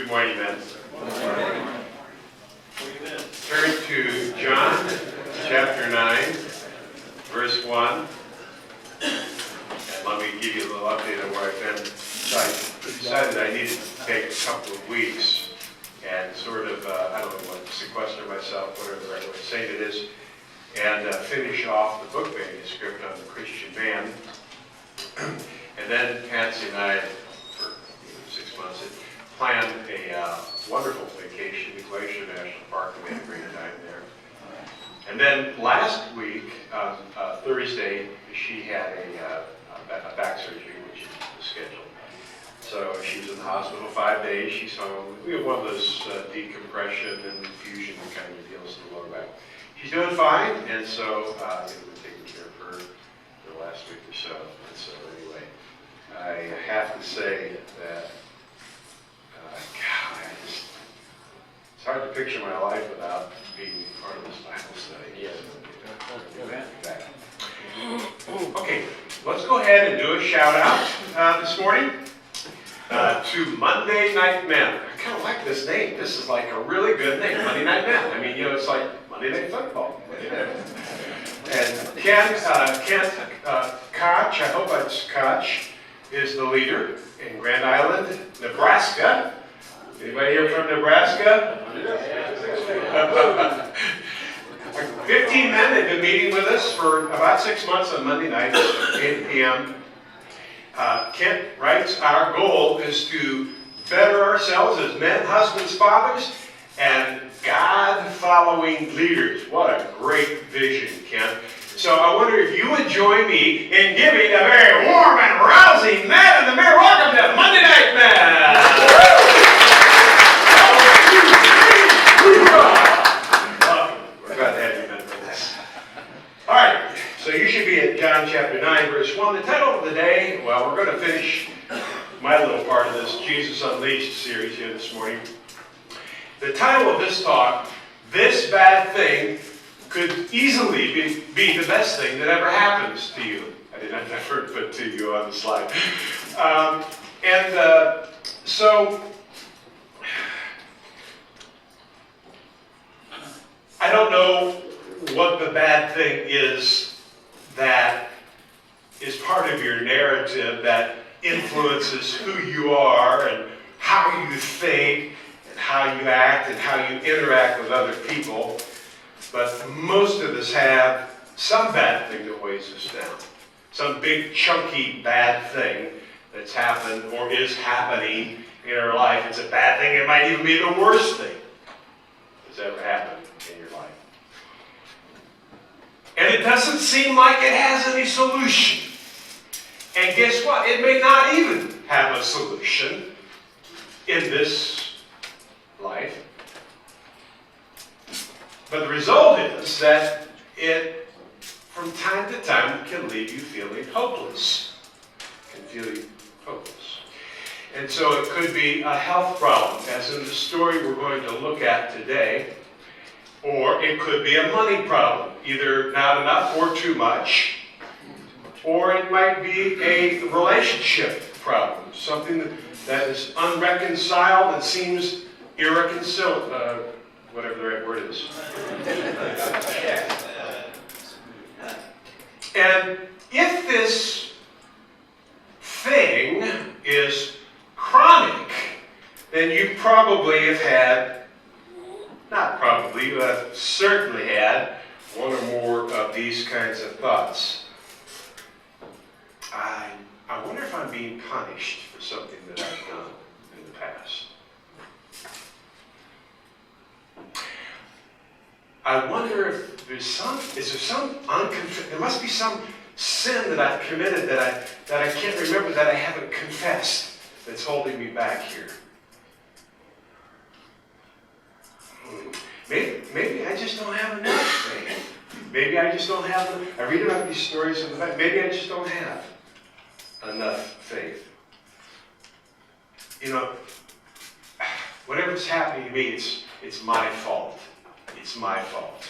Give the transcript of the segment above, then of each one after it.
Good morning, men. Turn to John chapter 9, verse 1. And let me give you a little update on where I've been. I decided I needed to take a couple of weeks and sort of, I don't know what, sequester myself, whatever the right way of saying it is, and finish off the book manuscript on the Christian man. And then Patsy and I, for 6 months, had planned a wonderful vacation to Glacier National Park, and we had a great time there. And then last week, Thursday, she had a back surgery, which is scheduled. So she was in the hospital 5 days. She's home. We have one of those decompression and infusion kind of deals in the lower back. She's doing fine, and so we've been taking care of her for the last week or so. And so anyway, I have to say that, God, it's hard to picture my life without being part of this Bible study. Okay, let's go ahead and do a shout out this morning to Monday Night Men. I kind of like this name. This is like a really good name, Monday Night Men. I mean, you know, it's like Monday Night Football. And Kent Koch, I hope it's Koch, is the leader in Grand Island, Nebraska. Anybody here from Nebraska? 15 men have been meeting with us for about 6 months on Monday nights, 8 p.m. Kent writes, our goal is to better ourselves as men, husbands, fathers, and God-following leaders. What a great vision, Kent. So I wonder if you would join me in giving a very warm and rousing man in the mirror. Welcome to Monday Night Man. We're glad to have you, men, for this. All right, so you should be at John chapter 9, verse 1. The title of the day, well, we're going to finish my little part of this Jesus Unleashed series here this morning. The title of this talk, This Bad Thing Could Easily be the best thing that ever happens to you. I did not ever put to you on the slide. So, I don't know what the bad thing is that is part of your narrative that influences who you are and how you think and how you act and how you interact with other people. But most of us have some bad thing that weighs us down. Some big, chunky, bad thing that's happened or is happening in our life. It's a bad thing. It might even be the worst thing that's ever happened in your life. And it doesn't seem like it has any solution. And guess what? It may not even have a solution in this life. But the result is that it, from time to time, can leave you feeling hopeless. Can feel you hopeless. And so it could be a health problem, as in the story we're going to look at today. Or it could be a money problem, either not enough or too much. Or it might be a relationship problem, something that is unreconciled and seems irreconcilable. Whatever the right word is. And if this thing is chronic, then you probably have had, not probably, you have certainly had one or more of these kinds of thoughts. I wonder if I'm being punished for something that I've done in the past. I wonder if there must be some sin that I've committed that I can't remember, that I haven't confessed, that's holding me back here. Maybe I just don't have enough faith. Maybe I just don't have, I read about these stories in the Bible, maybe I just don't have enough faith. You know, whatever's happening to me, it's my fault. It's my fault.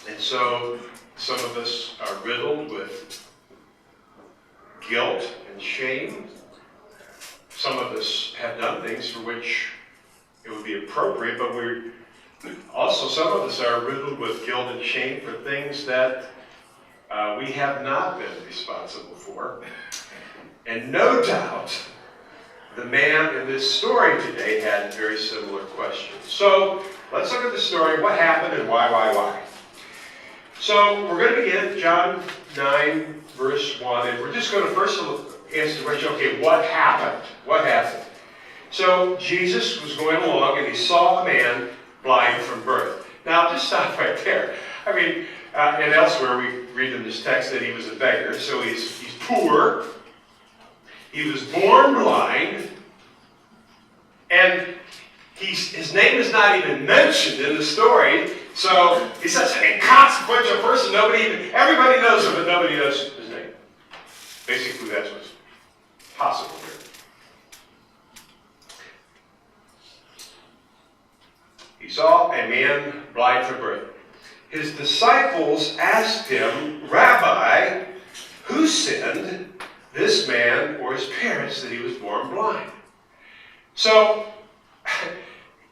And so some of us are riddled with guilt and shame. some of us have done things for which it would be appropriate, but also some of us are riddled with guilt and shame for things that we have not been responsible for. And no doubt, the man in this story today had very similar questions. So let's look at the story, what happened and why. So we're going to begin John 9, verse 1, and we're just going to first answer the question, okay, what happened? What happened? So Jesus was going along and he saw a man blind from birth. Now, just stop right there. I mean, and elsewhere we read in this text that he was a beggar, so he's poor. He was born blind, and his name is not even mentioned in the story. So he's such an inconsequential person. Everybody knows him, but nobody knows his name. Basically, that's what's possible here. He saw a man blind from birth. His disciples asked him, Rabbi, who sinned, this man or his parents, that he was born blind? So,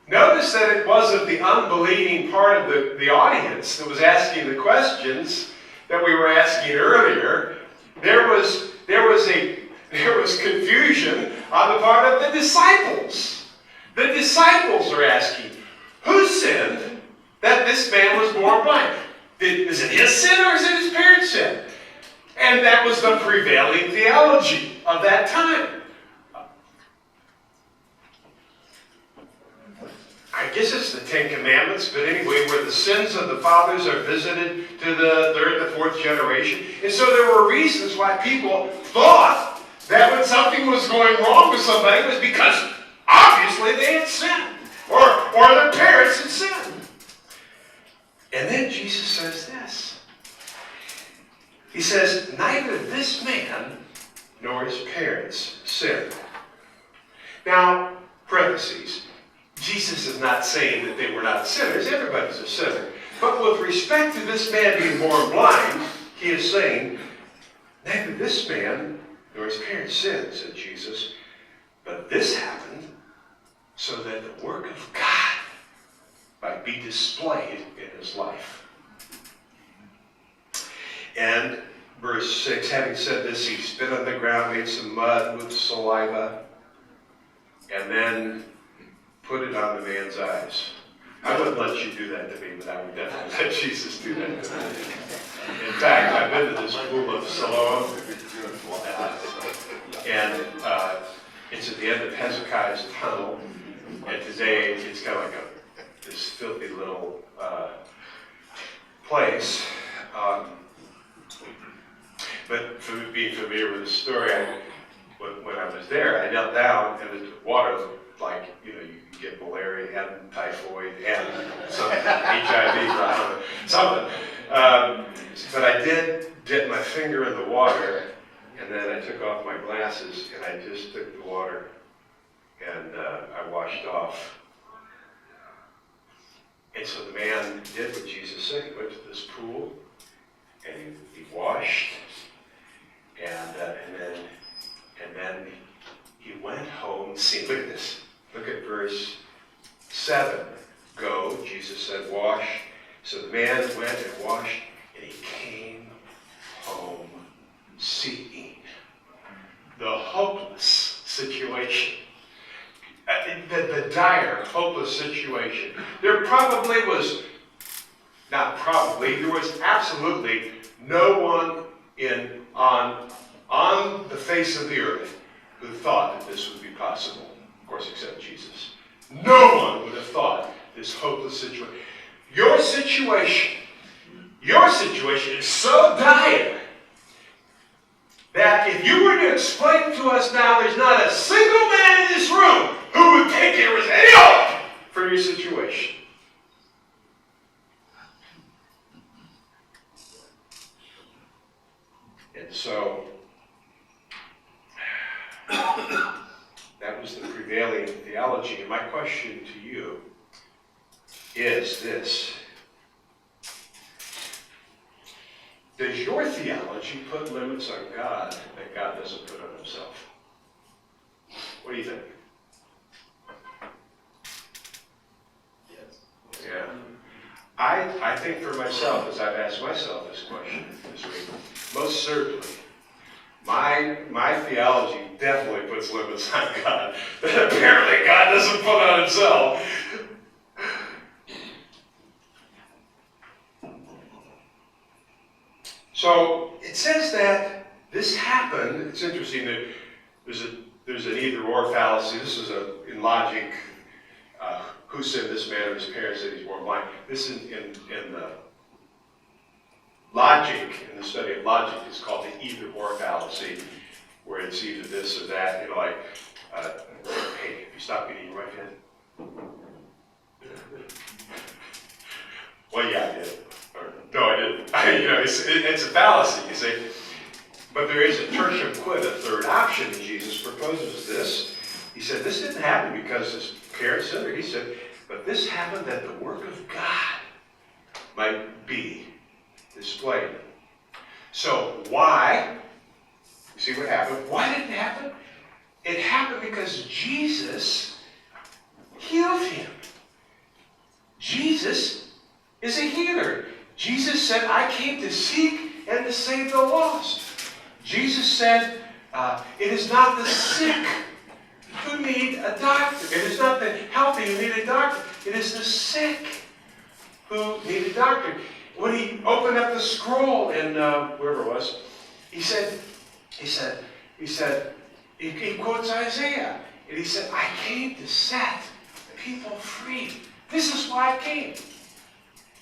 notice that it wasn't the unbelieving part of the audience that was asking the questions that we were asking earlier. There was confusion on the part of the disciples. The disciples are asking, who sinned that this man was born blind? Is it his sin or is it his parents' sin? And that was the prevailing theology of that time. I guess it's the Ten Commandments, but anyway, where the sins of the fathers are visited to the third and the fourth generation. And so there were reasons why people thought that when something was going wrong with somebody, it was because obviously they had sinned, or their parents had sinned. And then Jesus says this. He says, neither this man nor his parents sinned. Now, parentheses, Jesus is not saying that they were not sinners. Everybody's a sinner. But with respect to this man being born blind, he is saying, neither this man nor his parents sinned, said Jesus, but this happened so that the work of God might be displayed in his life. And verse 6, having said this, he spit on the ground, made some mud with saliva, and then put it on the man's eyes. I wouldn't let you do that to me, but I would definitely let Jesus do that to me. In fact, I've been to this pool of Siloam, and it's at the end of Hezekiah's tunnel, and today it's kind of like this filthy little place. But for being familiar with the story, when I was there, I knelt down, and the water looked like, you could get malaria and typhoid and some HIV, something. But I did dip my finger in the water, and then I took off my glasses, and I just took the water, and I washed off. And so the man did what Jesus said. He went to this pool, and he washed, and then he went home. See, look at this. Look at verse 7. Go, Jesus said, wash. So the man went and washed, and he came home seeing. The hopeless situation. The dire, hopeless situation. There was absolutely no one on the face of the earth who thought that this would be possible. Of course, except Jesus. No one would have thought this hopeless situation. Your situation is so dire that if you were to explain to us now, there's not a single man in this room who would think there was any hope for your situation. And so, that was the prevailing theology. And my question to you is this. Does your theology put limits on God that God doesn't put on himself? What What do you think? Yeah. I think for myself, as I've asked myself this question this week, most certainly, my theology definitely puts limits on God that apparently God doesn't put on himself. So it says that this happened. It's interesting that there's an either-or fallacy. This is in logic. Who said this man or his parents that he's born blind? This in the logic, in the study of logic, is called the either-or fallacy, where it's either this or that. Like, hey, you stop beating your right hand. Well, yeah, I did. Or, no, I didn't. It's a fallacy, you see. But there is a tertium quid, a third option, and Jesus proposes this. He said, this didn't happen because his parents sinned. He said, but this happened that the work of God might be displayed. So why? You see what happened? Why did it happen? It happened because Jesus healed him. Jesus is a healer. Jesus said, I came to seek and to save the lost. Jesus said, it is not the sick who need a doctor. It is not the healthy who need a doctor. It is the sick who need a doctor. When he opened up the scroll in wherever it was, he quotes Isaiah, and he said, I came to set people free. This is why I came.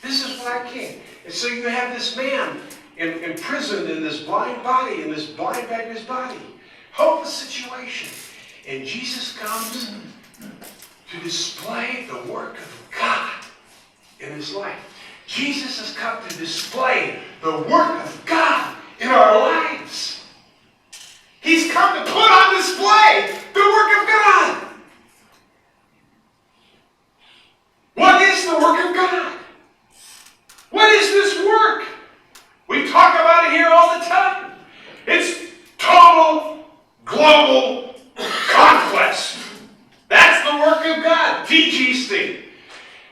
This is why I came. And so you have this man imprisoned in this blind body, in this blind beggar's body. Hopeless situation. And Jesus comes to display the work of God in his life. Jesus has come to display the work of God in our lives. He's come to put on display the work of God. What is the work of God? What is this work? We talk about it here all the time. It's total global conquest. That's the work of God. TGC.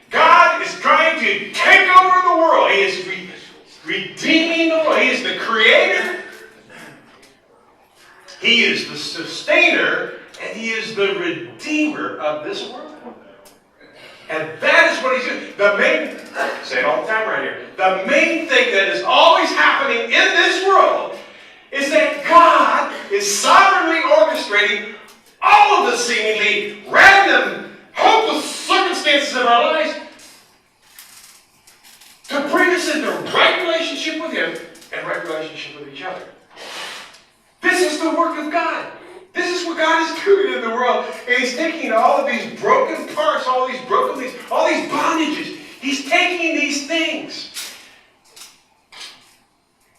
God is trying to take over the world. He is redeeming the world. He is the creator. He is the sustainer. And he is the redeemer of this world. And that is what he's doing. I say it all the time right here. The main thing that is always happening in this world is that God is sovereignly orchestrating all of the seemingly random, hopeless circumstances of our lives to bring us into right relationship with him and right relationship with each other. This is the work of God. This is what God is doing in the world. And he's taking all of these broken parts, all these bondages. He's taking these things.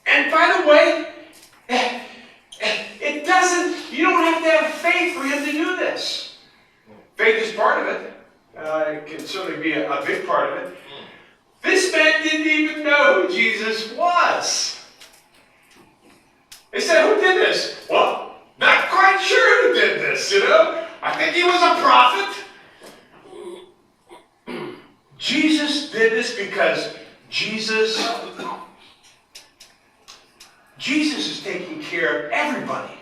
And by the way, you don't have to have faith for him to do this. Faith is part of it. It can certainly be a big part of it. This man didn't even know who Jesus was. They said, who did this? Well, not quite sure who did this, I think he was a prophet. Jesus did this because Jesus is taking care of everybody.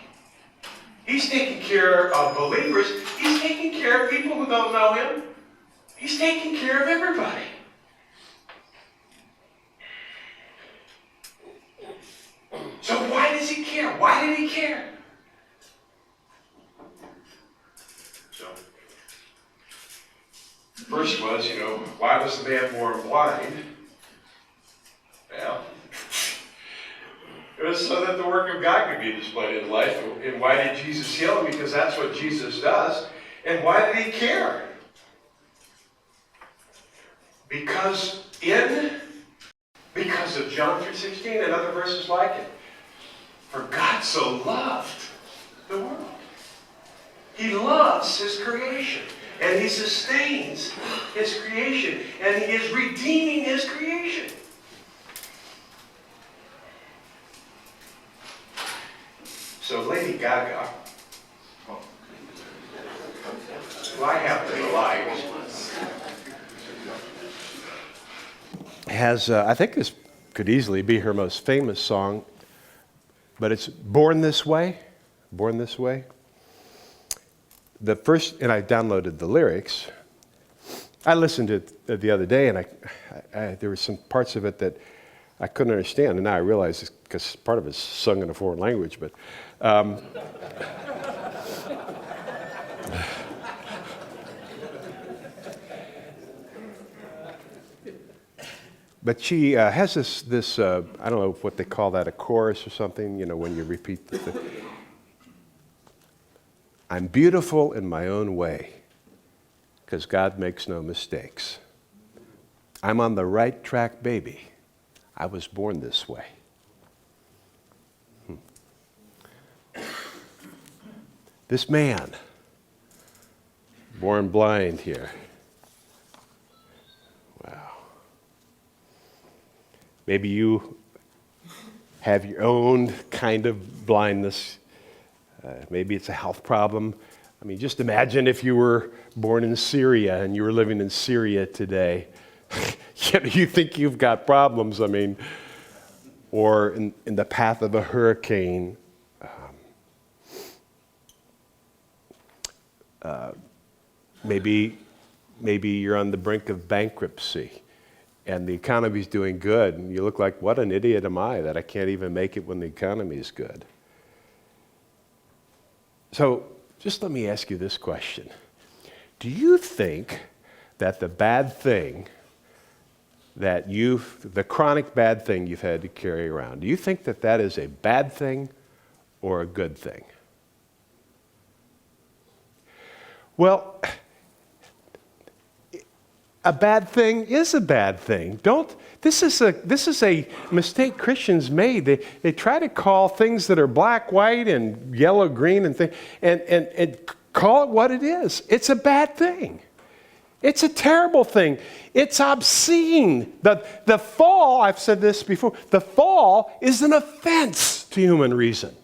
He's taking care of believers. He's taking care of people who don't know him. He's taking care of everybody. So why does he care? Why did he care? So, first was, why was the man born blind? Well, it was so that the work of God could be displayed in life. And why did Jesus heal him? Because that's what Jesus does. And why did he care? Because of John 3:16 and other verses like it. For God so loved the world. He loves his creation. And he sustains his creation. And he is redeeming his creation. So Lady Gaga who I happen to like has, I think this could easily be her most famous song, but it's Born This Way, Born This Way. The first, and I downloaded the lyrics. I listened to it the other day, and I there were some parts of it that I couldn't understand, and now I realize it's because part of it's sung in a foreign language, but but she has this I don't know what they call that, a chorus or something, you know, when you repeat I'm beautiful in my own way, because God makes no mistakes. I'm on the right track, baby. I was born this way. This man, born blind here. Wow. Maybe you have your own kind of blindness. Maybe it's a health problem. I mean, just imagine if you were born in Syria and you were living in Syria today. You think you've got problems, I mean, or in the path of a hurricane. Maybe you're on the brink of bankruptcy and the economy's doing good and you look like, what an idiot am I that I can't even make it when the economy is good. So just let me ask you this question. Do you think that the bad thing that the chronic bad thing you've had to carry around, do you think that that is a bad thing or a good thing? Well, a bad thing is a bad thing. This is a mistake Christians made. They try to call things that are black, white, and yellow, green, and call it what it is. It's a bad thing. It's a terrible thing. It's obscene. The fall, I've said this before, the fall is an offense to human reason.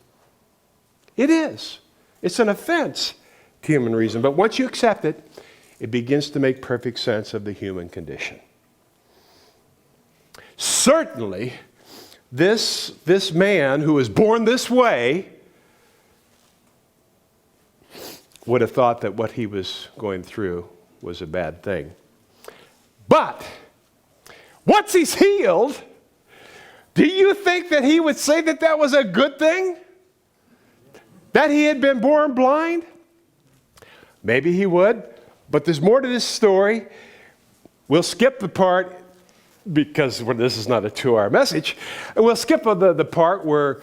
It is. It's an offense to human reason. But once you accept it, it begins to make perfect sense of the human condition. Certainly, this man who was born this way would have thought that what he was going through was a bad thing. But once he's healed, do you think that he would say that that was a good thing? That he had been born blind? Maybe he would, but there's more to this story. We'll skip the part because this is not a 2-hour message. We'll skip the part where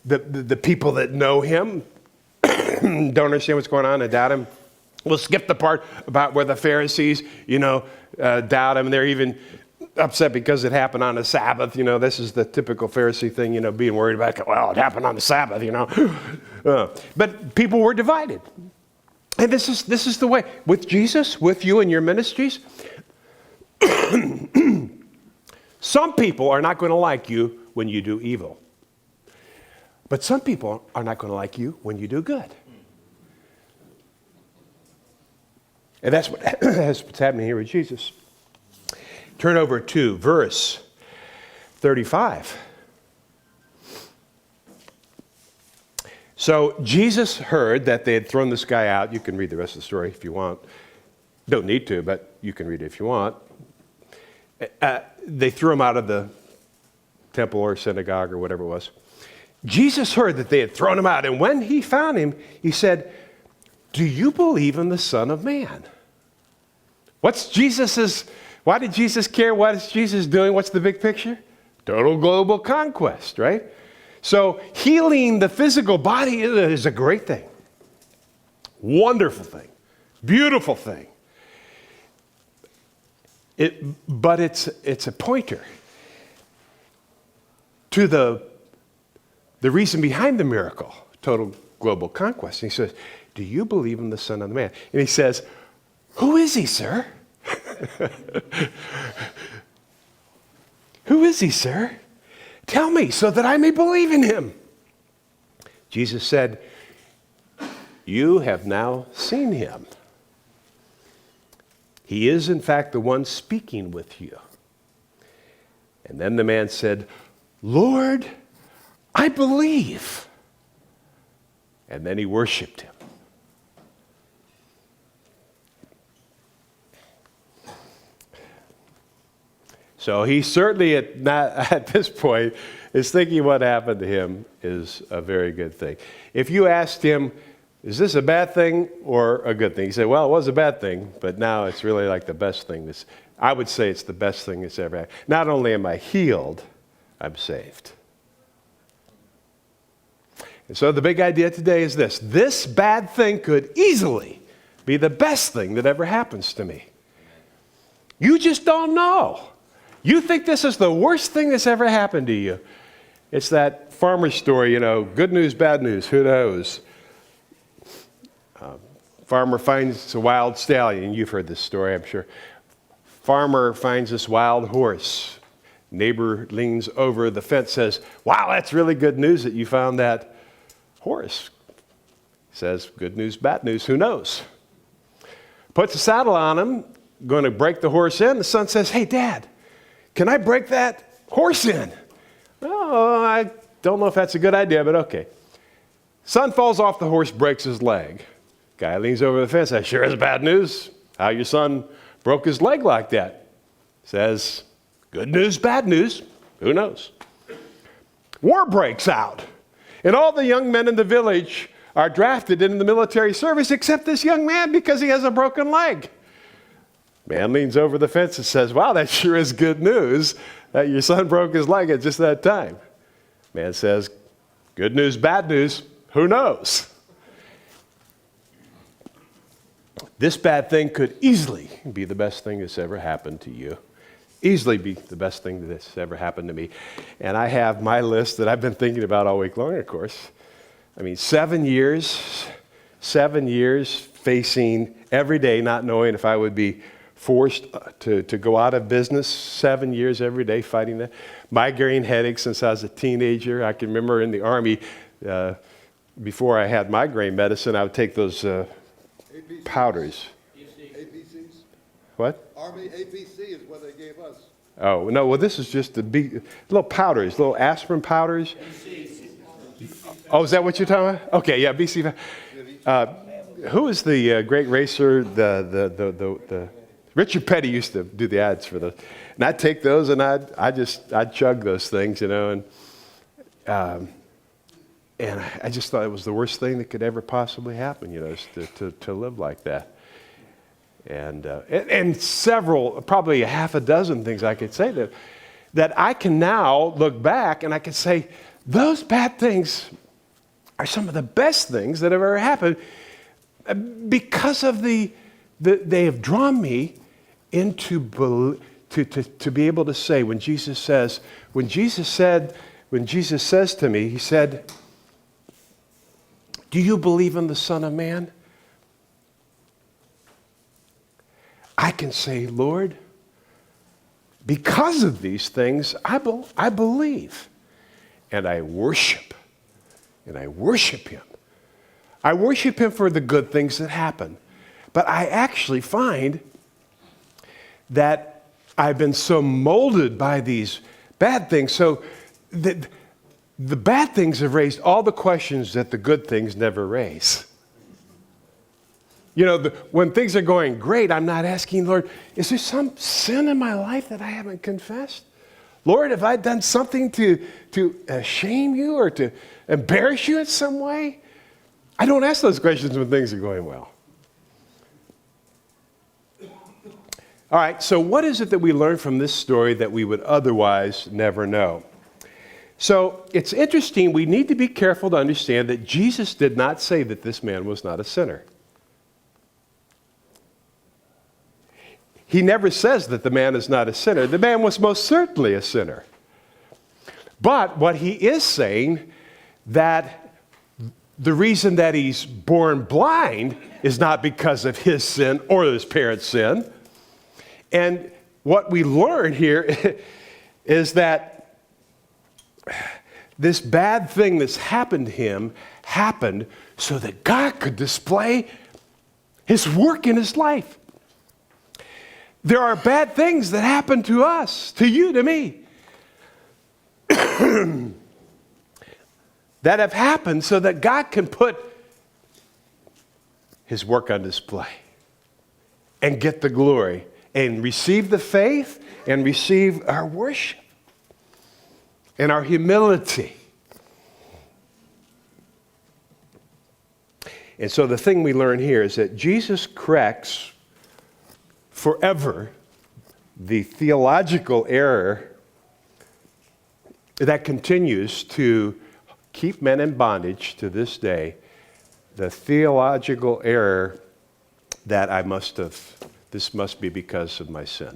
the people that know him don't understand what's going on and doubt him. We'll skip the part about where the Pharisees, doubt him. They're even upset because it happened on the Sabbath. This is the typical Pharisee thing, being worried about, well, it happened on the Sabbath, But people were divided. And this is the way. With Jesus, with you and your ministries, some people are not going to like you when you do evil. But some people are not going to like you when you do good. And that's what's happening here with Jesus. Turn over to verse 35. So Jesus heard that they had thrown this guy out. You can read the rest of the story if you want. Don't need to, but you can read it if you want. They threw him out of the temple or synagogue or whatever it was. Jesus heard that they had thrown him out, and when he found him, he said, "Do you believe in the Son of Man?" Why did Jesus care? What is Jesus doing? What's the big picture? Total global conquest, right? So healing the physical body is a great thing. Wonderful thing. Beautiful thing. But it's a pointer to the reason behind the miracle, total global conquest. And he says, "Do you believe in the Son of Man?" And he says, "Who is he, sir?" "Who is he, sir? Tell me so that I may believe in him." Jesus said, "You have now seen him. He is, in fact, the one speaking with you. And then the man said, Lord, I believe. And then he worshiped him. So he certainly at this point is thinking what happened to him is a very good thing. If you asked him, is this a bad thing or a good thing? He said, well, it was a bad thing, but now it's really like the best thing. I would say it's the best thing that's ever happened. Not only am I healed, I'm saved. And so the big idea today is this. This bad thing could easily be the best thing that ever happens to me. You just don't know. You think this is the worst thing that's ever happened to you. It's that farmer story, good news, bad news, who knows? Farmer finds a wild stallion. You've heard this story, I'm sure. Farmer finds this wild horse. Neighbor leans over the fence, says, wow, that's really good news that you found that horse. Says, good news, bad news, who knows? Puts a saddle on him, going to break the horse in. The son says, hey, Dad, can I break that horse in? Oh, I don't know if that's a good idea, but okay. Son falls off the horse, breaks his leg. Guy leans over the fence, says, sure is bad news. How your son broke his leg like that. Says, good news, bad news, who knows? War breaks out, and all the young men in the village are drafted into the military service except this young man because he has a broken leg. Man leans over the fence and says, wow, that sure is good news that your son broke his leg at just that time. Man says, good news, bad news, who knows? This bad thing could easily be the best thing that's ever happened to you. Easily be the best thing that's ever happened to me. And I have my list that I've been thinking about all week long, of course. 7 years facing every day, not knowing if I would be forced to go out of business. 7 years every day fighting that. Migraine headaches since I was a teenager. I can remember in the Army, before I had migraine medicine, I would take those powders. APCs? What? Army APC is what they gave us. Oh, no, well, this is just little powders, little aspirin powders. Oh, is that what you're talking about? Okay, yeah, BC. Who is the great racer? The Richard Petty used to do the ads for those. And I'd take those and I'd chug those things, and I just thought it was the worst thing that could ever possibly happen, is to live like that. And several, probably a half a dozen things I could say that I can now look back and I can say, those bad things are some of the best things that have ever happened because of they have drawn me into to be able to say when Jesus says to me, he said, do you believe in the Son of Man? I can say, Lord, because of these things, I believe. And I worship. And I worship him. I worship him for the good things that happen. But I actually find that I've been so molded by these bad things, so that the bad things have raised all the questions that the good things never raise. When things are going great, I'm not asking, Lord, is there some sin in my life that I haven't confessed? Lord, have I done something to shame you or to embarrass you in some way? I don't ask those questions when things are going well. All right, so what is it that we learn from this story that we would otherwise never know? So it's interesting, we need to be careful to understand that Jesus did not say that this man was not a sinner. He never says that the man is not a sinner. The man was most certainly a sinner. But what he is saying, that the reason that he's born blind is not because of his sin or his parents' sin. And what we learn here is that this bad thing that's happened to him happened so that God could display his work in his life. There are bad things that happen to us, to you, to me, that have happened so that God can put his work on display and get the glory and receive the faith and receive our worship and our humility. And so the thing we learn here is that Jesus corrects forever the theological error that continues to keep men in bondage to this day. The theological error that this must be because of my sin.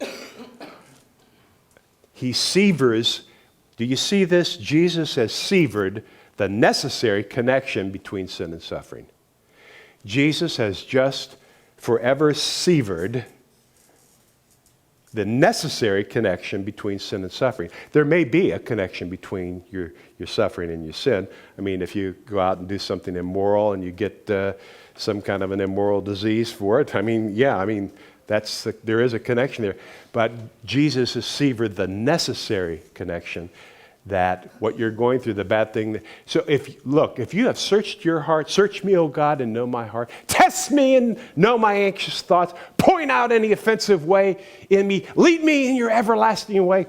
He severs, do you see this? Jesus has severed the necessary connection between sin and suffering. Jesus has just forever severed the necessary connection between sin and suffering. There may be a connection between your suffering and your sin. I mean, if you go out and do something immoral and you get some kind of an immoral disease for it, there is a connection there. But Jesus has severed the necessary connection that what you're going through, the bad thing. So if you have searched your heart, search me, O God, and know my heart. Test me and know my anxious thoughts. Point out any offensive way in me. Lead me in your everlasting way.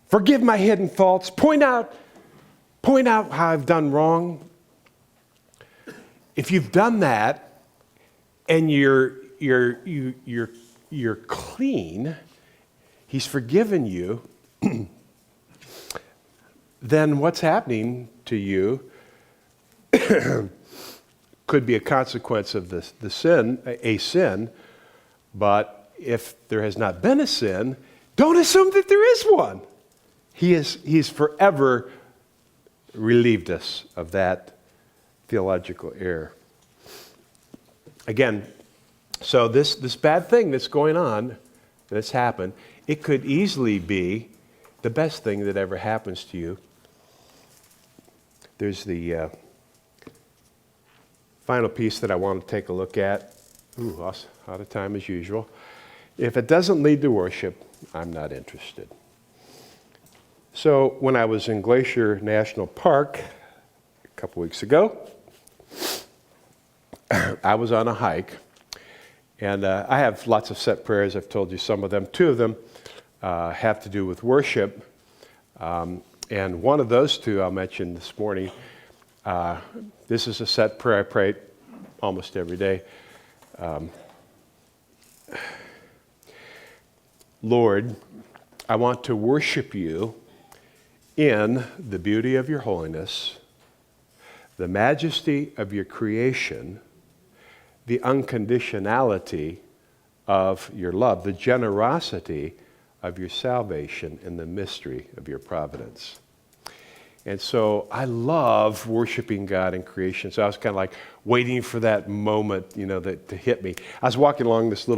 Forgive my hidden faults. Point out how I've done wrong. If you've done that and you're clean, He's forgiven you, then what's happening to you could be a consequence of the sin, but if there has not been a sin, don't assume that there is one. He's forever relieved us of that theological error. Again, so this bad thing that's going on, that's happened, it could easily be the best thing that ever happens to you. There's the final piece that I want to take a look at. Out of time as usual. If it doesn't lead to worship, I'm not interested. So when I was in Glacier National Park a couple weeks ago, I was on a hike. And I have lots of set prayers. I've told you some of them. Two of them have to do with worship. And one of those two I'll mention this morning. This is a set prayer I pray almost every day. Lord, I want to worship you in the beauty of your holiness, the majesty of your creation, the unconditionality of your love, the generosity of your salvation, and the mystery of your providence. And so I love worshiping God in creation. So I was kind of like waiting for that moment, to hit me. I was walking along this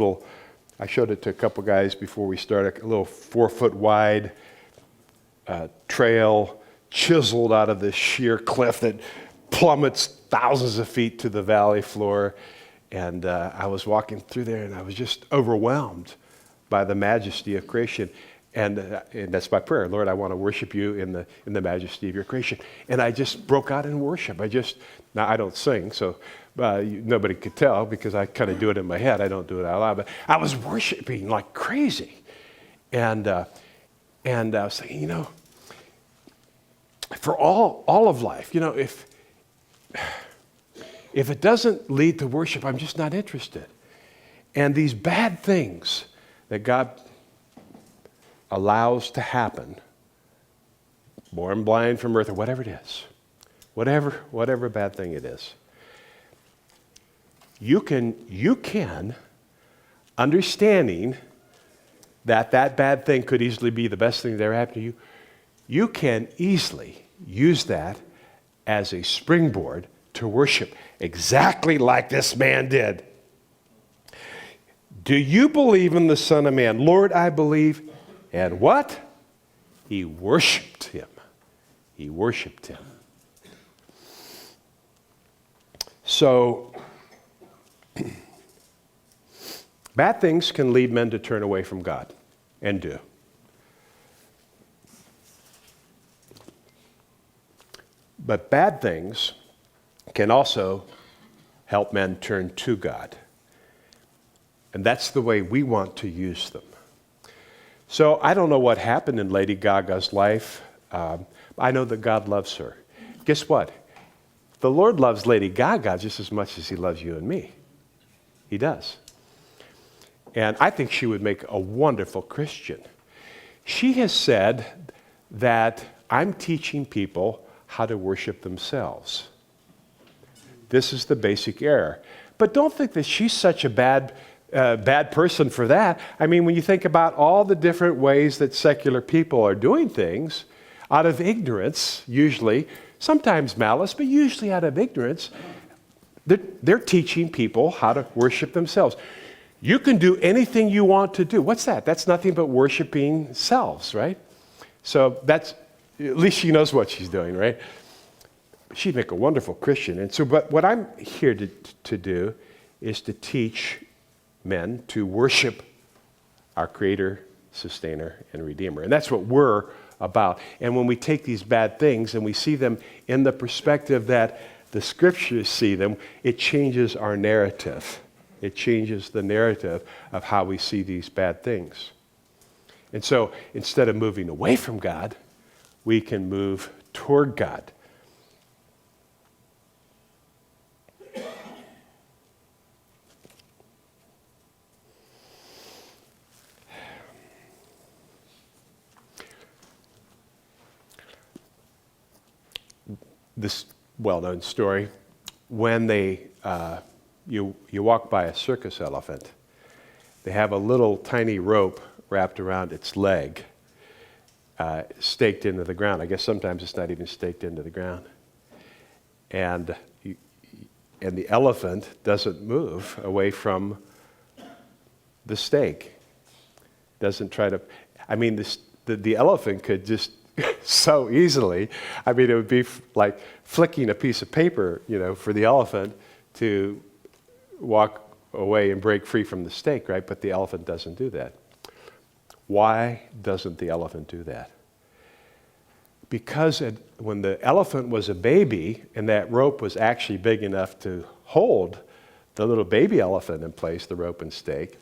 I showed it to a couple guys before we started, a little 4-foot wide trail chiseled out of this sheer cliff that plummets thousands of feet to the valley floor. And I was walking through there, and I was just overwhelmed by the majesty of creation. And that's my prayer. Lord, I want to worship you in the majesty of your creation. And I just broke out in worship. Now I don't sing, so nobody could tell because I kind of do it in my head. I don't do it out loud. But I was worshiping like crazy. And I was thinking, for all of life, if it doesn't lead to worship, I'm just not interested. And these bad things that God allows to happen, born blind from birth, or whatever it is, whatever bad thing it is, you can, understanding that bad thing could easily be the best thing that ever happened to you, you can easily use that as a springboard to worship, exactly like this man did. Do you believe in the Son of Man? Lord, I believe. And what? He worshiped him. He worshiped him. So, Bad things can lead men to turn away from God, and do. But bad things can also help men turn to God. And that's the way we want to use them. So I don't know what happened in Lady Gaga's life. I know that God loves her. Guess what? The Lord loves Lady Gaga just as much as he loves you and me. He does. And I think she would make a wonderful Christian. She has said that I'm teaching people how to worship themselves. This is the basic error. But don't think that she's such a bad person for that. I mean, when you think about all the different ways that secular people are doing things, out of ignorance, usually, sometimes malice, but usually out of ignorance, they're teaching people how to worship themselves. You can do anything you want to do. What's that? That's nothing but worshiping selves, right? So that's, at least she knows what she's doing, right? She'd make a wonderful Christian. And so, but what I'm here to do is to teach men to worship our Creator, Sustainer, and Redeemer. And that's what we're about. And when we take these bad things and we see them in the perspective that the Scriptures see them, it changes our narrative. It changes the narrative of how we see these bad things. And so instead of moving away from God, we can move toward God. This well-known story, when you walk by a circus elephant, they have a little tiny rope wrapped around its leg, staked into the ground. I guess sometimes it's not even staked into the ground. And the elephant doesn't move away from the stake. Doesn't try to, I mean, the elephant could just so easily, I mean, it would be like flicking a piece of paper, for the elephant to walk away and break free from the stake, right? But the elephant doesn't do that. Why doesn't the elephant do that? Because when the elephant was a baby and that rope was actually big enough to hold the little baby elephant in place, the rope and stake,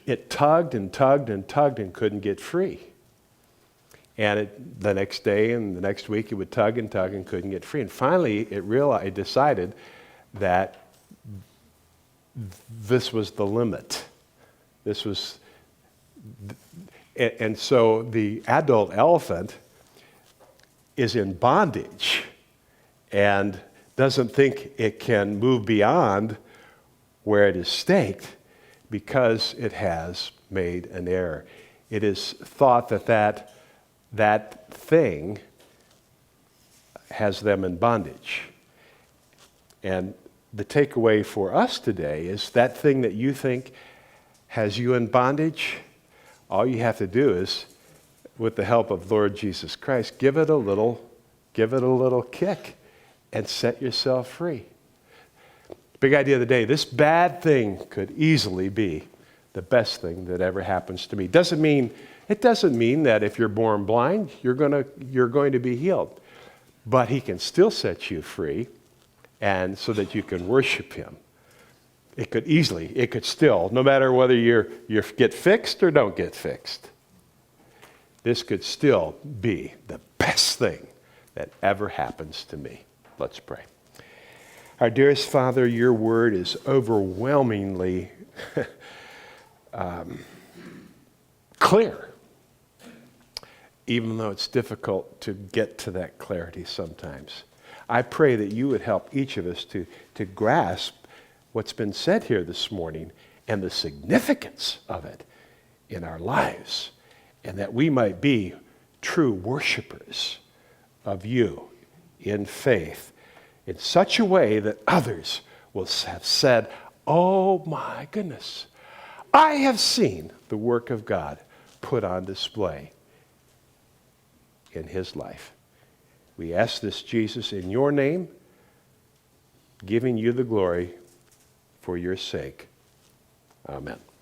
it tugged and tugged and tugged and couldn't get free. And the next day and the next week, it would tug and tug and couldn't get free. And finally, it decided that this was the limit. And so the adult elephant is in bondage and doesn't think it can move beyond where it is staked because it has made an error. It is thought that thing has them in bondage. And the takeaway for us today is that thing that you think has you in bondage, all you have to do is, with the help of Lord Jesus Christ, give it a little kick and set yourself free. Big idea of the day, this bad thing could easily be the best thing that ever happens to me. It doesn't mean that if you're born blind, you're going to be healed. But he can still set you free, and so that you can worship him. It could still, no matter whether you get fixed or don't get fixed, this could still be the best thing that ever happens to me. Let's pray. Our dearest Father, your word is overwhelmingly clear, even though it's difficult to get to that clarity sometimes. I pray that you would help each of us to grasp what's been said here this morning and the significance of it in our lives, and that we might be true worshipers of you in faith in such a way that others will have said, "Oh my goodness, I have seen the work of God put on display in his life." We ask this, Jesus, in your name, giving you the glory for your sake. Amen.